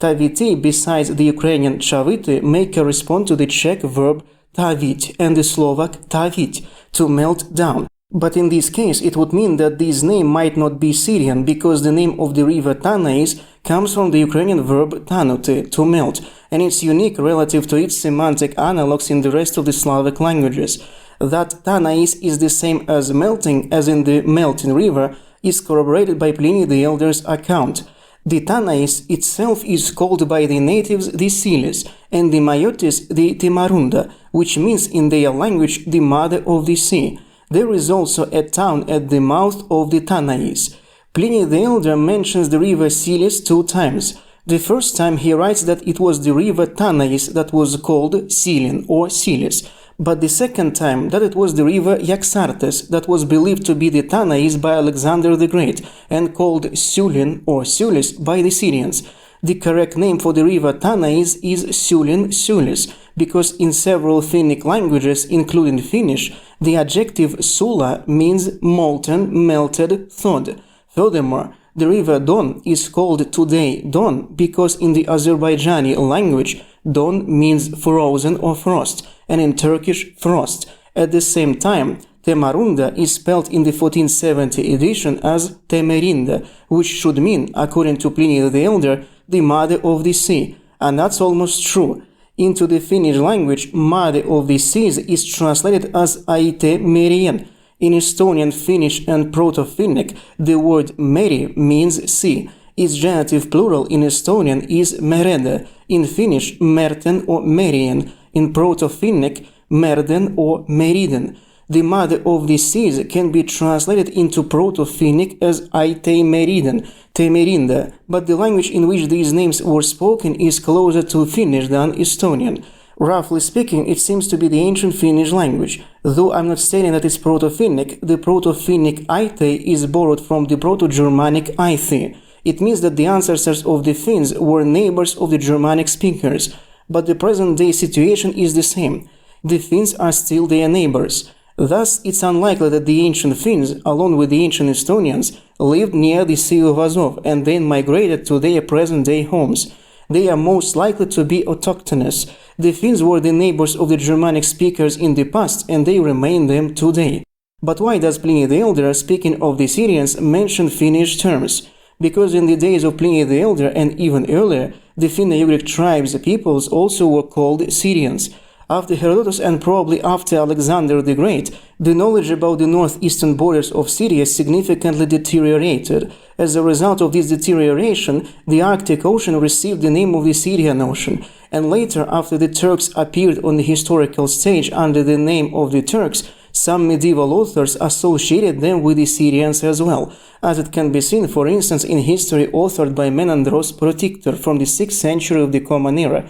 Taviti, besides the Ukrainian chaviti, may correspond to the Czech verb tavit and the Slovak tavit, to melt down. But in this case, it would mean that this name might not be Syrian, because the name of the river Tanais comes from the Ukrainian verb tanuti, to melt, and it's unique relative to its semantic analogues in the rest of the Slavic languages. That Tanais is the same as melting, as in the melting river, is corroborated by Pliny the Elder's account. The Tanais itself is called by the natives the Silis, and the Mayotis the Timarunda, which means in their language the mother of the sea. There is also a town at the mouth of the Tanais. Pliny the Elder mentions the river Silis 2 times. The first time he writes that it was the river Tanais that was called Silin or Silis, but the second time that it was the river Yaxartes that was believed to be the Tanais by Alexander the Great and called Sulin or Sulis by the Syrians. The correct name for the river Tanais is Sulin Sulis, because in several Finnic languages, including Finnish, the adjective sula means molten, melted, thawed. Furthermore, the river Don is called today Don because in the Azerbaijani language, Don means frozen or frost, and in Turkish, frost. At the same time, Temarunda is spelled in the 1470 edition as Temerinda, which should mean, according to Pliny the Elder, the mother of the sea, and that's almost true. Into the Finnish language, mother of the seas is translated as Aite Merien. In Estonian, Finnish, and Proto-Finnic, the word meri means sea. Its genitive plural in Estonian is merede, in Finnish, merten or merien, in Proto-Finnic, merden or meriden. The mother of the seas can be translated into Proto-Finnic as Aite Meriden, Temerinda, but the language in which these names were spoken is closer to Finnish than Estonian. Roughly speaking, it seems to be the ancient Finnish language. Though I'm not stating that it's Proto-Finnic, the Proto-Finnic Aite is borrowed from the Proto-Germanic Aithi. It means that the ancestors of the Finns were neighbors of the Germanic speakers, but the present-day situation is the same. The Finns are still their neighbors. Thus, it's unlikely that the ancient Finns, along with the ancient Estonians, lived near the Sea of Azov and then migrated to their present-day homes. They are most likely to be autochthonous. The Finns were the neighbors of the Germanic speakers in the past, and they remain them today. But why does Pliny the Elder, speaking of the Syrians, mention Finnish terms? Because in the days of Pliny the Elder and even earlier, the Finno-Ugric tribes peoples also were called Syrians. After Herodotus and probably after Alexander the Great, the knowledge about the northeastern borders of Syria significantly deteriorated. As a result of this deterioration, the Arctic Ocean received the name of the Syrian Ocean, and later, after the Turks appeared on the historical stage under the name of the Turks, some medieval authors associated them with the Syrians as well, as it can be seen, for instance, in history authored by Menandros Protictor from the 6th century of the Common Era.